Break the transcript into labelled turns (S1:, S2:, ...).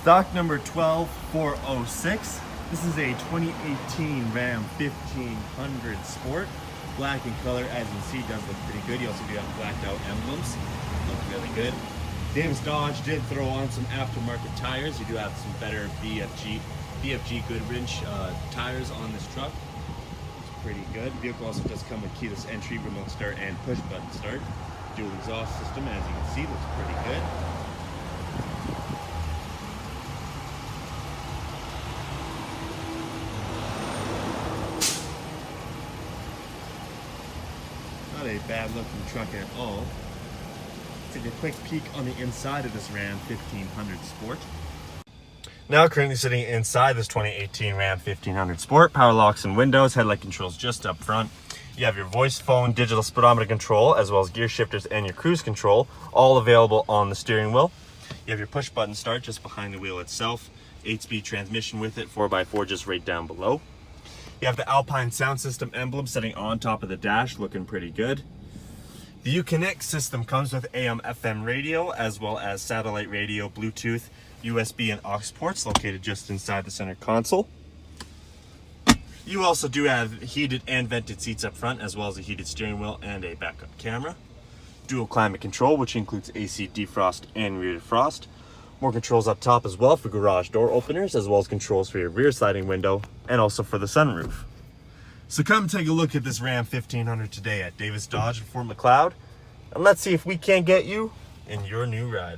S1: Stock number 12406. This is a 2018 Ram 1500 Sport. Black in color, as you can see, does look pretty good. You also do have blacked out emblems. Look really good. Davis Dodge did throw on some aftermarket tires. You do have some better BFG Goodrich tires on this truck. It's pretty good. The vehicle also does come with keyless entry, remote start, and push button start. Dual exhaust system, as you can see, looks pretty good. Not a bad looking truck at all. Let's take a quick peek on the inside of this Ram 1500 Sport. Now currently sitting inside this 2018 Ram 1500 Sport. Power locks and windows, headlight controls just up front. You have your voice, phone, digital speedometer control, as well as gear shifters and your cruise control, all available on the steering wheel. You have your push button start just behind the wheel itself. 8-speed transmission with it, 4x4 just right down below. You have the Alpine sound system emblem sitting on top of the dash, looking pretty good. The Uconnect system comes with AM/FM radio, as well as satellite radio, Bluetooth, USB, and aux ports located just inside the center console. You also do have heated and vented seats up front, as well as a heated steering wheel and a backup camera. Dual climate control, which includes AC defrost and rear defrost. More controls up top as well for garage door openers, as well as controls for your rear sliding window and also for the sunroof. So come take a look at this Ram 1500 today at Davis Dodge in Fort Macleod, and let's see if we can't get you in your new ride.